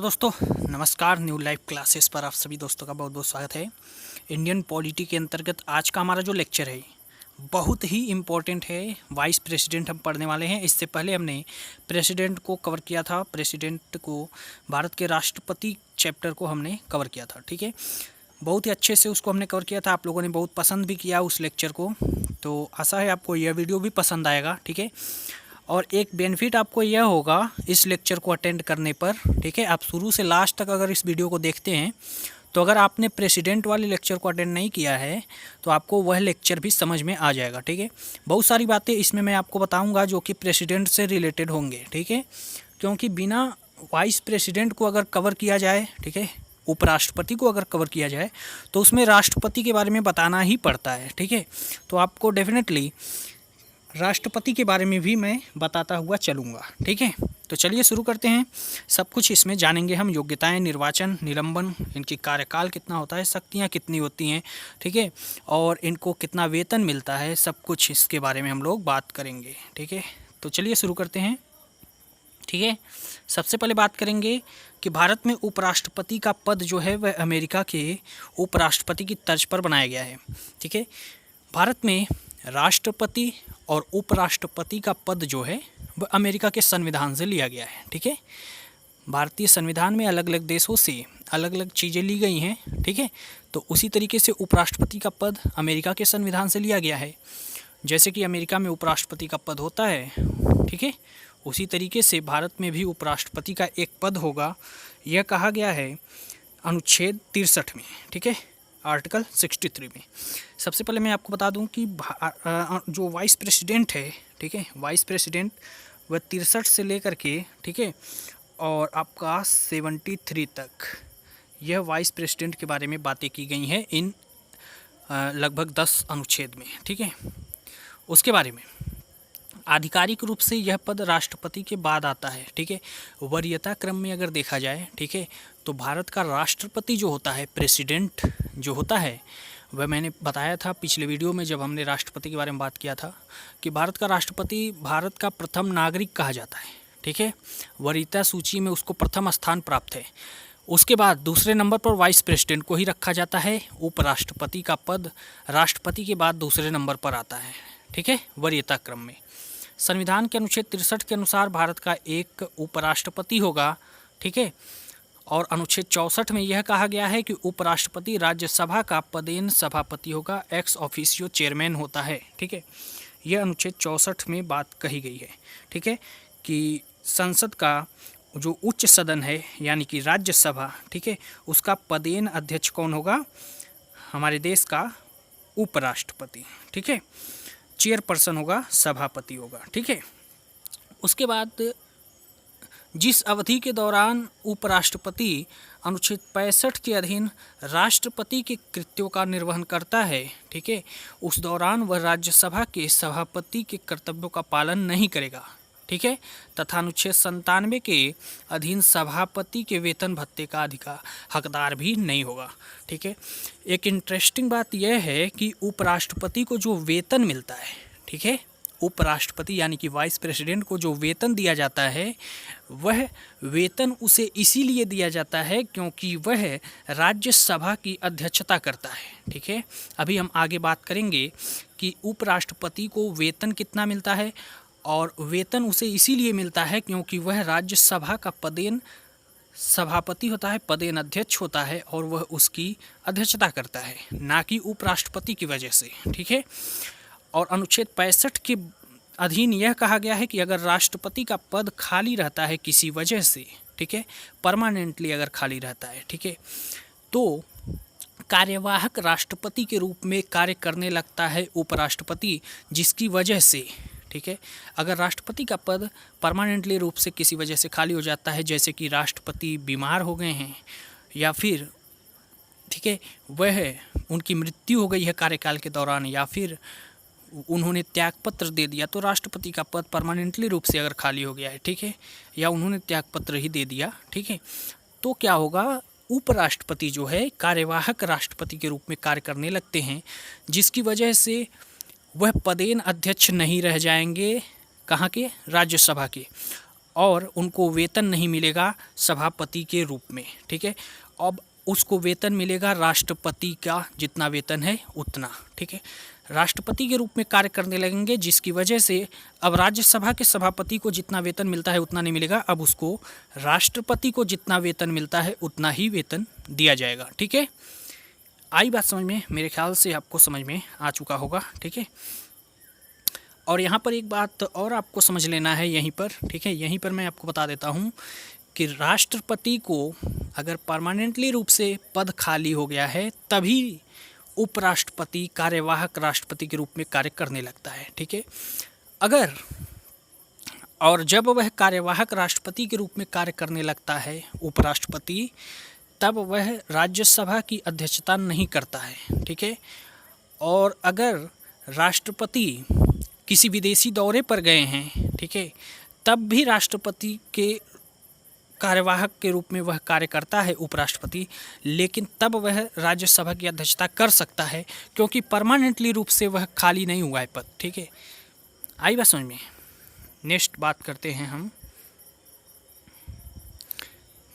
दोस्तों नमस्कार। New live classes पर आप सभी दोस्तों का बहुत बहुत स्वागत है। इंडियन पॉलिटी के अंतर्गत आज का हमारा जो लेक्चर है बहुत ही इम्पोर्टेंट है। वाइस प्रेसिडेंट हम पढ़ने वाले हैं। इससे पहले हमने प्रेसिडेंट को कवर किया था, प्रेसिडेंट को, भारत के राष्ट्रपति चैप्टर को हमने कवर किया था। ठीक है, बहुत ही अच्छे से उसको हमने कवर किया था। आप लोगों ने बहुत पसंद भी किया उस लेक्चर को, तो आशा है आपको यह वीडियो भी पसंद आएगा। ठीक है, और एक बेनिफिट आपको यह होगा इस लेक्चर को अटेंड करने पर। ठीक है, आप शुरू से लास्ट तक अगर इस वीडियो को देखते हैं तो अगर आपने प्रेसिडेंट वाले लेक्चर को अटेंड नहीं किया है तो आपको वह लेक्चर भी समझ में आ जाएगा। ठीक है, बहुत सारी बातें इसमें मैं आपको बताऊंगा जो कि प्रेसिडेंट से रिलेटेड होंगे। ठीक है, क्योंकि बिना वाइस प्रेसिडेंट को अगर कवर किया जाए, ठीक है, उपराष्ट्रपति को अगर कवर किया जाए तो उसमें राष्ट्रपति के बारे में बताना ही पड़ता है। ठीक है, तो आपको डेफिनेटली राष्ट्रपति के बारे में भी मैं बताता हुआ चलूँगा। ठीक है, तो चलिए शुरू करते हैं। सब कुछ इसमें जानेंगे हम, योग्यताएं, निर्वाचन, निलंबन, इनकी कार्यकाल कितना होता है, शक्तियां कितनी होती हैं, ठीक है, और इनको कितना वेतन मिलता है, सब कुछ इसके बारे में हम लोग बात करेंगे। ठीक है, तो चलिए शुरू करते हैं। ठीक है, सबसे पहले बात करेंगे कि भारत में उपराष्ट्रपति का पद जो है वह अमेरिका के उपराष्ट्रपति की तर्ज पर बनाया गया है। ठीक है, भारत में राष्ट्रपति और उपराष्ट्रपति का पद जो है वह अमेरिका के संविधान से लिया गया है। ठीक है, भारतीय संविधान में अलग अलग देशों से अलग अलग चीज़ें ली गई हैं। ठीक है, तो उसी तरीके से उपराष्ट्रपति का पद अमेरिका के संविधान से लिया गया है। जैसे कि अमेरिका में उपराष्ट्रपति का पद होता है, ठीक है, उसी तरीके से भारत में भी उपराष्ट्रपति का एक पद होगा। यह कहा गया है अनुच्छेद 63 में। ठीक है, आर्टिकल 63 में। सबसे पहले मैं आपको बता दूं कि जो वाइस प्रेसिडेंट है, ठीक है, वाइस प्रेसिडेंट वह 63 से लेकर के, ठीक है, और आपका 73 तक यह वाइस प्रेसिडेंट के बारे में बातें की गई हैं इन लगभग 10 अनुच्छेद में। ठीक है, उसके बारे में आधिकारिक रूप से यह पद राष्ट्रपति के बाद आता है। ठीक है, वरीयता क्रम में अगर देखा जाए, ठीक है, तो भारत का राष्ट्रपति जो होता है, प्रेसिडेंट जो होता है, वह मैंने बताया था पिछले वीडियो में जब हमने राष्ट्रपति के बारे में बात किया था कि भारत का राष्ट्रपति भारत का प्रथम नागरिक कहा जाता है। ठीक है, वरीयता सूची में उसको प्रथम स्थान प्राप्त है। उसके बाद दूसरे नंबर पर वाइस प्रेसिडेंट को ही रखा जाता है। उपराष्ट्रपति का पद राष्ट्रपति के बाद दूसरे नंबर पर आता है। ठीक है, वरीयता क्रम में संविधान के अनुच्छेद 63 के अनुसार भारत का एक उपराष्ट्रपति होगा। ठीक है, और अनुच्छेद 64 में यह कहा गया है कि उपराष्ट्रपति राज्यसभा का पदेन सभापति होगा, एक्स ऑफिशियो चेयरमैन होता है। ठीक है, यह अनुच्छेद 64 में बात कही गई है। ठीक है, कि संसद का जो उच्च सदन है यानी कि राज्यसभा, ठीक है, उसका पदेन अध्यक्ष कौन होगा, हमारे देश का उपराष्ट्रपति। ठीक है, चेयरपर्सन होगा, सभापति होगा। ठीक है, उसके बाद जिस अवधि के दौरान उपराष्ट्रपति अनुच्छेद 65 के अधीन राष्ट्रपति के कृत्यों का निर्वहन करता है, ठीक है, उस दौरान वह राज्यसभा के सभापति के कर्तव्यों का पालन नहीं करेगा। ठीक है, तथा अनुच्छेद 97 के अधीन सभापति के वेतन भत्ते का हकदार भी नहीं होगा। ठीक है, एक इंटरेस्टिंग बात यह है कि उपराष्ट्रपति को जो वेतन मिलता है, ठीक है, उपराष्ट्रपति यानी कि वाइस प्रेसिडेंट को जो वेतन दिया जाता है वह वेतन उसे इसीलिए दिया जाता है क्योंकि वह राज्यसभा की अध्यक्षता करता है। ठीक है, अभी हम आगे बात करेंगे कि उपराष्ट्रपति को वेतन कितना मिलता है, और वेतन उसे इसीलिए मिलता है क्योंकि वह राज्यसभा का पदेन सभापति होता है, पदेन अध्यक्ष होता है, और वह उसकी अध्यक्षता करता है, ना कि उपराष्ट्रपति की वजह से। ठीक है, और अनुच्छेद 65 के अधीन यह कहा गया है कि अगर राष्ट्रपति का पद खाली रहता है किसी वजह से, ठीक है, परमानेंटली अगर खाली रहता है, ठीक है, तो कार्यवाहक राष्ट्रपति के रूप में कार्य करने लगता है उपराष्ट्रपति, जिसकी वजह से, ठीक है, अगर राष्ट्रपति का पद परमानेंटली रूप से किसी वजह से खाली हो जाता है, जैसे कि राष्ट्रपति बीमार हो गए हैं या फिर, ठीक है, वह उनकी मृत्यु हो गई है कार्यकाल के दौरान, या फिर उन्होंने त्यागपत्र दे दिया, तो राष्ट्रपति का पद परमानेंटली रूप से अगर खाली हो गया है, ठीक है, या उन्होंने त्यागपत्र ही दे दिया, ठीक है, तो क्या होगा, उपराष्ट्रपति जो है कार्यवाहक राष्ट्रपति के रूप में कार्य करने लगते हैं, जिसकी वजह से वह पदेन अध्यक्ष नहीं रह जाएंगे, कहाँ के, राज्यसभा के, और उनको वेतन नहीं मिलेगा सभापति के रूप में, ठीक है। अब उसको वेतन मिलेगा राष्ट्रपति का जितना वेतन है उतना, ठीक है। राष्ट्रपति के रूप में कार्य करने लगेंगे, जिसकी वजह से अब राज्यसभा के सभापति को जितना वेतन मिलता है उतना नहीं मिलेगा, अब उसको राष्ट्रपति को जितना वेतन मिलता है उतना ही वेतन दिया जाएगा, ठीक है। आई बात समझ में? मेरे ख्याल से आपको समझ में आ चुका होगा, ठीक है। और यहाँ पर एक बात और आपको समझ लेना है यहीं पर, ठीक है। यहीं पर मैं आपको बता देता हूँ कि राष्ट्रपति को अगर परमानेंटली रूप से पद खाली हो गया है तभी उपराष्ट्रपति कार्यवाहक राष्ट्रपति के रूप में कार्य करने लगता है, ठीक है। अगर और जब वह कार्यवाहक राष्ट्रपति के रूप में कार्य करने लगता है उपराष्ट्रपति, तब वह राज्यसभा की अध्यक्षता नहीं करता है, ठीक है। और अगर राष्ट्रपति किसी विदेशी दौरे पर गए हैं, ठीक है, तब भी राष्ट्रपति के कार्यवाहक के रूप में वह कार्य करता है उपराष्ट्रपति, लेकिन तब वह राज्यसभा की अध्यक्षता कर सकता है क्योंकि परमानेंटली रूप से वह खाली नहीं हुआ है पद, ठीक है। आई बात समझ में? नेक्स्ट बात करते हैं हम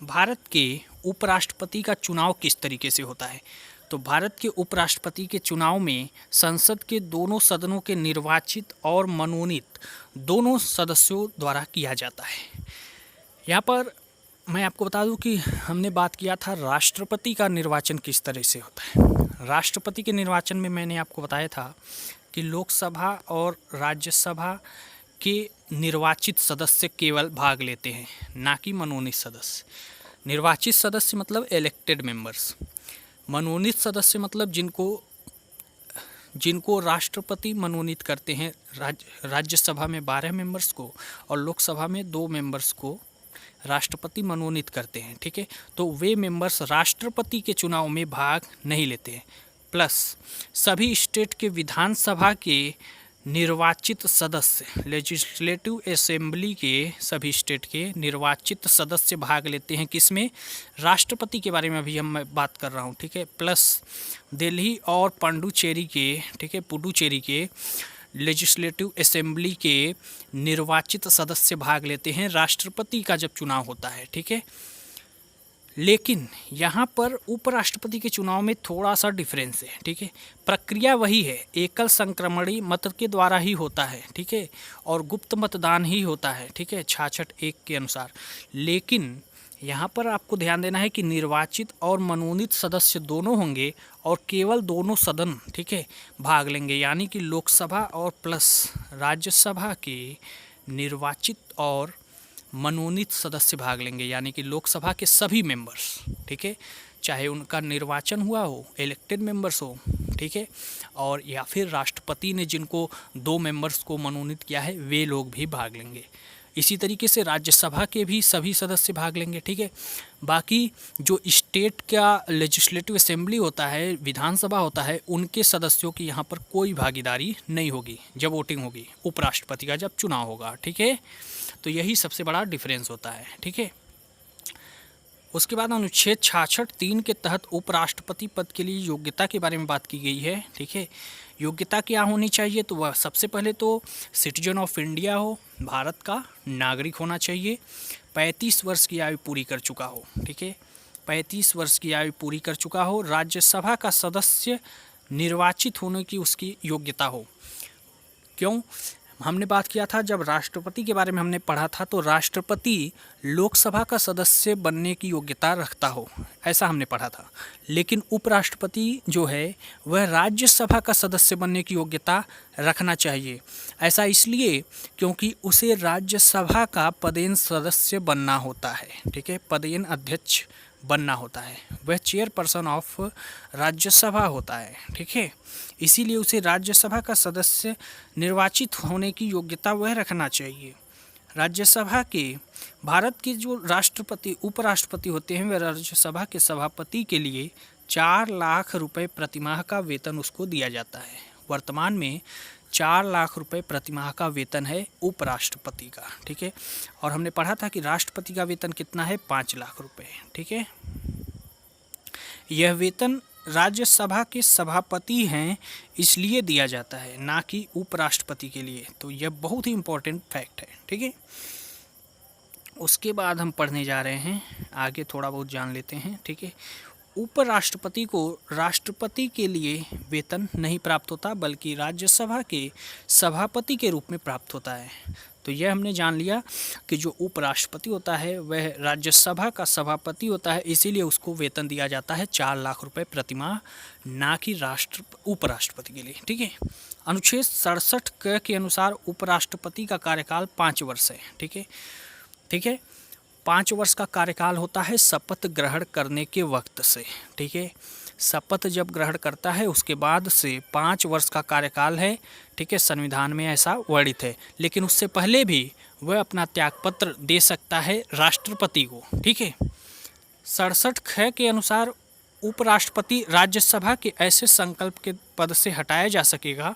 भारत के उपराष्ट्रपति का चुनाव किस तरीके से होता है। तो भारत के उपराष्ट्रपति के चुनाव में संसद के दोनों सदनों के निर्वाचित और मनोनीत दोनों सदस्यों द्वारा किया जाता है। यहाँ पर मैं आपको बता दूं कि हमने बात किया था राष्ट्रपति का निर्वाचन किस तरह से होता है। राष्ट्रपति के निर्वाचन में मैंने आपको बताया था कि लोकसभा और राज्यसभा के निर्वाचित सदस्य केवल भाग लेते हैं, ना कि मनोनीत सदस्य। निर्वाचित सदस्य मतलब इलेक्टेड मेंबर्स, मनोनीत सदस्य मतलब जिनको राष्ट्रपति मनोनीत करते हैं। राज्यसभा में 12 मेंबर्स को और लोकसभा में 2 मेंबर्स को राष्ट्रपति मनोनीत करते हैं, ठीक है। तो वे मेंबर्स राष्ट्रपति के चुनाव में भाग नहीं लेते हैं। प्लस सभी स्टेट के विधानसभा के निर्वाचित सदस्य, लेजिस्लेटिव असेंबली के सभी स्टेट के निर्वाचित सदस्य भाग लेते हैं किसमें? राष्ट्रपति के बारे में अभी हम बात कर रहा हूँ, ठीक है। प्लस दिल्ली और पुडुचेरी के, ठीक है, पुडुचेरी के लेजिस्लेटिव असेंबली के निर्वाचित सदस्य भाग लेते हैं राष्ट्रपति का जब चुनाव होता है, ठीक है। लेकिन यहाँ पर उपराष्ट्रपति के चुनाव में थोड़ा सा डिफरेंस है, ठीक है। प्रक्रिया वही है, एकल संक्रमणी मत के द्वारा ही होता है, ठीक है, और गुप्त मतदान ही होता है, ठीक है, 66(1) के अनुसार। लेकिन यहाँ पर आपको ध्यान देना है कि निर्वाचित और मनोनीत सदस्य दोनों होंगे और केवल दोनों सदन, ठीक है, भाग लेंगे, यानी कि लोकसभा और प्लस राज्यसभा के निर्वाचित और मनोनीत सदस्य भाग लेंगे, यानी कि लोकसभा के सभी मेंबर्स, ठीक है, चाहे उनका निर्वाचन हुआ हो, इलेक्टेड मेंबर्स हो, ठीक है, और या फिर राष्ट्रपति ने जिनको 2 मेंबर्स को मनोनीत किया है वे लोग भी भाग लेंगे। इसी तरीके से राज्यसभा के भी सभी सदस्य भाग लेंगे, ठीक है। बाकी जो स्टेट का लेजिस्लेटिव असेंबली होता है, विधानसभा होता है, उनके सदस्यों की यहाँ पर कोई भागीदारी नहीं होगी जब वोटिंग होगी, उपराष्ट्रपति का जब चुनाव होगा, ठीक है। तो यही सबसे बड़ा डिफरेंस होता है, ठीक है। उसके बाद अनुच्छेद 66(3) के तहत उपराष्ट्रपति पद के लिए योग्यता के बारे में बात की गई है, ठीक है। योग्यता क्या होनी चाहिए? तो वह सबसे पहले तो सिटीजन ऑफ इंडिया हो, भारत का नागरिक होना चाहिए, 35 वर्ष की आयु पूरी कर चुका हो, ठीक है, 35 वर्ष की आयु पूरी कर चुका हो, राज्यसभा का सदस्य निर्वाचित होने की उसकी योग्यता हो। क्यों? हमने बात किया था जब राष्ट्रपति के बारे में हमने पढ़ा था, तो राष्ट्रपति लोकसभा का सदस्य बनने की योग्यता रखता हो, ऐसा हमने पढ़ा था। लेकिन उपराष्ट्रपति जो है वह राज्यसभा का सदस्य बनने की योग्यता रखना चाहिए। ऐसा इसलिए क्योंकि उसे राज्यसभा का पदेन सदस्य बनना होता है, ठीक है, पदेन अध्यक्ष बनना होता है, वह चेयरपर्सन ऑफ राज्यसभा होता है, ठीक है। इसीलिए उसे राज्यसभा का सदस्य निर्वाचित होने की योग्यता वह रखना चाहिए। राज्यसभा के भारत के जो राष्ट्रपति उपराष्ट्रपति होते हैं वह राज्यसभा के सभापति के लिए 4 लाख रुपए प्रतिमाह का वेतन उसको दिया जाता है। वर्तमान में 4 लाख रुपए प्रतिमाह का वेतन है उपराष्ट्रपति का, ठीक है। और हमने पढ़ा था कि राष्ट्रपति का वेतन कितना है? 5 लाख रुपए, ठीक है। यह वेतन राज्यसभा के सभापति हैं इसलिए दिया जाता है, ना कि उपराष्ट्रपति के लिए। तो यह बहुत ही इम्पोर्टेंट फैक्ट है, ठीक है। उसके बाद हम पढ़ने जा रहे हैं, आगे थोड़ा बहुत जान लेते हैं। ठीक है, उपराष्ट्रपति को राष्ट्रपति के लिए वेतन नहीं प्राप्त होता, बल्कि राज्यसभा के सभापति के रूप में प्राप्त होता है। तो यह हमने जान लिया कि जो उपराष्ट्रपति होता है वह राज्यसभा का सभापति होता है, इसीलिए उसको वेतन दिया जाता है 4 लाख रुपए प्रति माह, ना कि उपराष्ट्रपति के लिए। ठीक है, अनुच्छेद 67 क के अनुसार उपराष्ट्रपति का कार्यकाल 5 वर्ष है। ठीक है, 5 वर्ष का कार्यकाल होता है शपथ ग्रहण करने के वक्त से। ठीक है, शपथ जब ग्रहण करता है उसके बाद से 5 वर्ष का कार्यकाल है। ठीक है, संविधान में ऐसा वर्णित है, लेकिन उससे पहले भी वह अपना त्यागपत्र दे सकता है राष्ट्रपति को। ठीक है, 67 ख के अनुसार उपराष्ट्रपति राज्यसभा के ऐसे संकल्प के पद से हटाया जा सकेगा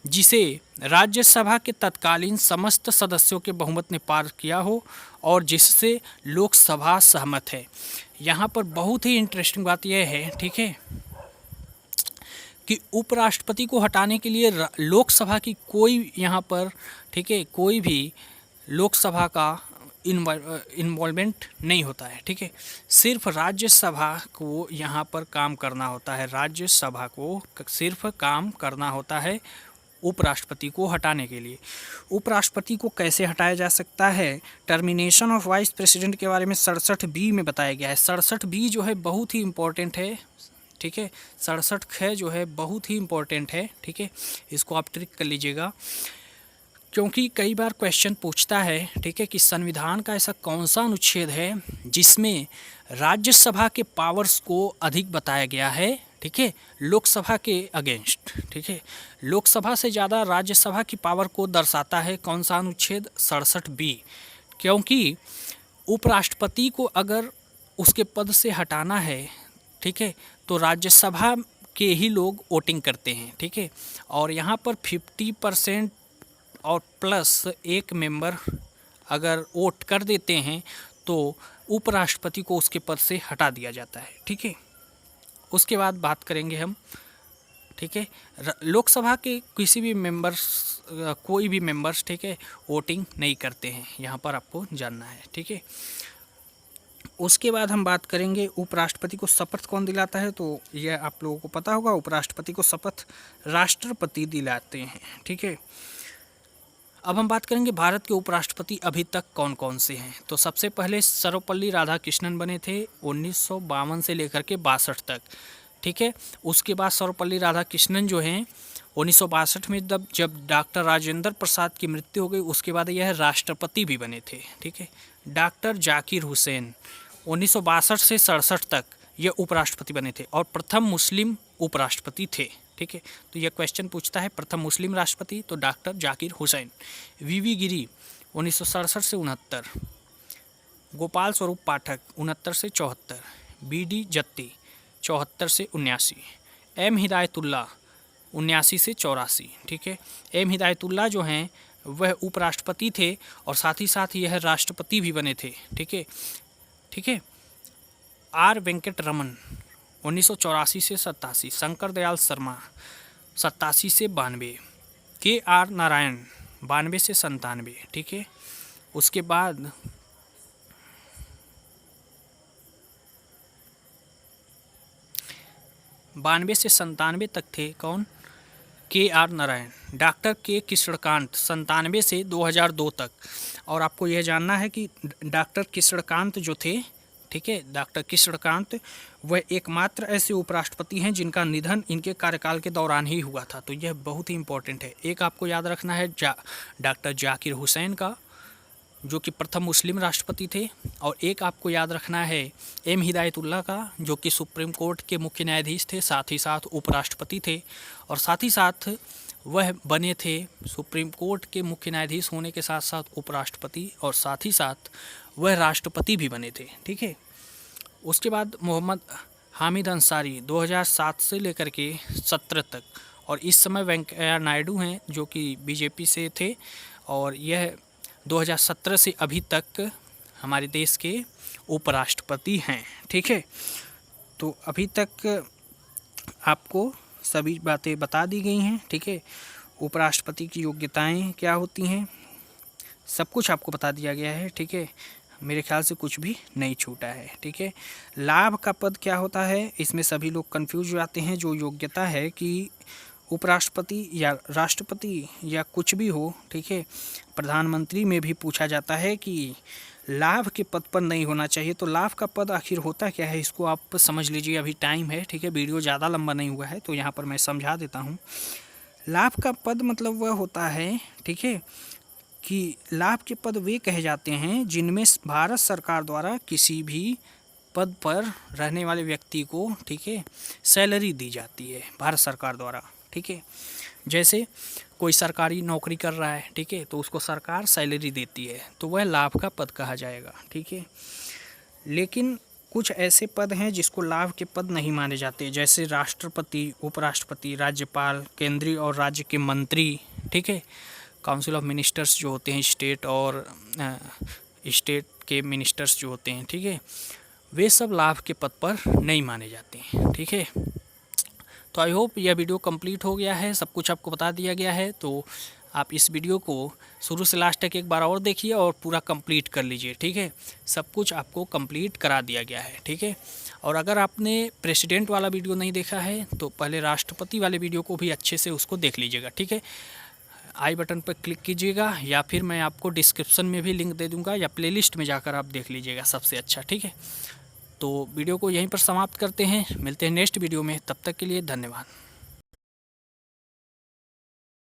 जिसे राज्यसभा के तत्कालीन समस्त सदस्यों के बहुमत ने पार किया हो और जिससे लोकसभा सहमत है। यहाँ पर बहुत ही इंटरेस्टिंग बात यह है, ठीक है, कि उपराष्ट्रपति को हटाने के लिए लोकसभा की कोई यहाँ पर, ठीक है, कोई भी लोकसभा का इन्वॉल्वमेंट नहीं होता है। ठीक है, सिर्फ राज्यसभा को यहाँ पर काम करना होता है, राज्यसभा को सिर्फ काम करना होता है उपराष्ट्रपति को हटाने के लिए। उपराष्ट्रपति को कैसे हटाया जा सकता है, टर्मिनेशन ऑफ वाइस प्रेसिडेंट के बारे में 67B में बताया गया है। 67B जो है बहुत ही इम्पोर्टेंट है। ठीक है, 67 ख जो है बहुत ही इम्पोर्टेंट है। ठीक है, इसको आप ट्रिक कर लीजिएगा, क्योंकि कई बार क्वेश्चन पूछता है, ठीक है, कि संविधान का ऐसा कौन सा अनुच्छेद है जिसमें राज्यसभा के पावर्स को अधिक बताया गया है, ठीक है, लोकसभा के अगेंस्ट। ठीक है, लोकसभा से ज़्यादा राज्यसभा की पावर को दर्शाता है कौन सा अनुच्छेद, 67B, क्योंकि उपराष्ट्रपति को अगर उसके पद से हटाना है, ठीक है, तो राज्यसभा के ही लोग वोटिंग करते हैं। ठीक है, और यहाँ पर 50% और प्लस एक मेंबर अगर वोट कर देते हैं तो उपराष्ट्रपति को उसके पद से हटा दिया जाता है। ठीक है, उसके बाद बात करेंगे हम, ठीक है, लोकसभा के किसी भी मेंबर्स, कोई भी मेंबर्स, ठीक है, वोटिंग नहीं करते हैं, यहाँ पर आपको जानना है। ठीक है, उसके बाद हम बात करेंगे उपराष्ट्रपति को शपथ कौन दिलाता है। तो यह आप लोगों को पता होगा, उपराष्ट्रपति को शपथ राष्ट्रपति दिलाते हैं। ठीक है, अब हम बात करेंगे भारत के उपराष्ट्रपति अभी तक कौन कौन से हैं। तो सबसे पहले सर्वपल्ली राधाकृष्णन बने थे 1952 से लेकर के 62 तक। ठीक है, उसके बाद सर्वपल्ली राधाकृष्णन जो हैं 1962 में जब डॉक्टर राजेंद्र प्रसाद की मृत्यु हो गई, उसके बाद यह राष्ट्रपति भी बने थे। ठीक है, डॉक्टर जाकिर हुसैन 1962 से 67 तक ये उपराष्ट्रपति बने थे और प्रथम मुस्लिम उपराष्ट्रपति थे। ठीक है, तो यह क्वेश्चन पूछता है प्रथम मुस्लिम राष्ट्रपति, तो डॉक्टर जाकिर हुसैन। वीवी गिरी 1967 से 69, गोपाल स्वरूप पाठक 69 से 74, बीडी जत्ती 74 से 79, एम हिदायतुल्ला 79 से 84। ठीक है, एम हिदायतुल्ला जो हैं वह उपराष्ट्रपति थे और साथ ही साथ यह राष्ट्रपति भी बने थे। ठीक है, आर वेंकट रमन 1984 से 87, शंकर दयाल शर्मा 87 से 92, के आर नारायण 92 से 97। ठीक है, उसके बाद बानवे से 97 तक थे कौन, के आर नारायण। डॉक्टर के कृष्णकांत 97 से 2002 तक। और आपको यह जानना है कि डॉक्टर कृष्णकांत जो थे, ठीक है, डॉक्टर कृष्णकांत वह एकमात्र ऐसे उपराष्ट्रपति हैं जिनका निधन इनके कार्यकाल के दौरान ही हुआ था। तो यह बहुत ही इम्पोर्टेंट है। एक आपको याद रखना है डॉक्टर जाकिर हुसैन का, जो कि प्रथम मुस्लिम राष्ट्रपति थे, और एक आपको याद रखना है एम हिदायतुल्ला का, जो कि सुप्रीम कोर्ट के मुख्य न्यायाधीश थे, साथ ही साथ उपराष्ट्रपति थे, और साथ ही साथ वह बने थे सुप्रीम कोर्ट के मुख्य न्यायाधीश होने के साथ साथ उपराष्ट्रपति, और साथ ही साथ वह राष्ट्रपति भी बने थे। ठीक है, उसके बाद मोहम्मद हामिद अंसारी 2007 से लेकर के 17 तक, और इस समय वेंकैया नायडू हैं जो कि बीजेपी से थे, और यह 2017 से अभी तक हमारे देश के उपराष्ट्रपति हैं। ठीक है, तो अभी तक आपको सभी बातें बता दी गई हैं। ठीक है, उपराष्ट्रपति की योग्यताएं क्या होती हैं, सब कुछ आपको बता दिया गया है। ठीक है, मेरे ख्याल से कुछ भी नहीं छूटा है। ठीक है, लाभ का पद क्या होता है, इसमें सभी लोग कंफ्यूज हो जाते हैं। जो योग्यता है कि उपराष्ट्रपति या राष्ट्रपति या कुछ भी हो, ठीक है, प्रधानमंत्री में भी पूछा जाता है कि लाभ के पद पर नहीं होना चाहिए। तो लाभ का पद आखिर होता क्या है, इसको आप समझ लीजिए। अभी टाइम है, ठीक है, वीडियो ज़्यादा लंबा नहीं हुआ है, तो यहाँ पर मैं समझा देता हूँ। लाभ का पद मतलब वह होता है, ठीक है, कि लाभ के पद वे कहे जाते हैं जिनमें भारत सरकार द्वारा किसी भी पद पर रहने वाले व्यक्ति को, ठीक है, सैलरी दी जाती है भारत सरकार द्वारा। ठीक है, जैसे कोई सरकारी नौकरी कर रहा है, ठीक है, तो उसको सरकार सैलरी देती है, तो वह लाभ का पद कहा जाएगा। ठीक है, लेकिन कुछ ऐसे पद हैं जिसको लाभ के पद नहीं माने जाते, जैसे राष्ट्रपति, उपराष्ट्रपति, राज्यपाल, केंद्रीय और राज्य के मंत्री, ठीक है, काउंसिल ऑफ मिनिस्टर्स जो होते हैं, स्टेट और स्टेट के मिनिस्टर्स जो होते हैं, ठीक है, वे सब लाभ के पद पर नहीं माने जाते हैं। ठीक है, तो आई होप यह वीडियो कंप्लीट हो गया है, सब कुछ आपको बता दिया गया है। तो आप इस वीडियो को शुरू से लास्ट तक एक बार और देखिए और पूरा कंप्लीट कर लीजिए। ठीक है, सब कुछ आपको कंप्लीट करा दिया गया है। ठीक है, और अगर आपने प्रेसिडेंट वाला वीडियो नहीं देखा है तो पहले राष्ट्रपति वाले वीडियो को भी अच्छे से उसको देख लीजिएगा। ठीक है, आई बटन पर क्लिक कीजिएगा या फिर मैं आपको डिस्क्रिप्शन में भी लिंक दे दूँगा, या प्लेलिस्ट में जाकर आप देख लीजिएगा सबसे अच्छा। ठीक है, तो वीडियो को यहीं पर समाप्त करते हैं, मिलते हैं नेक्स्ट वीडियो में, तब तक के लिए धन्यवाद।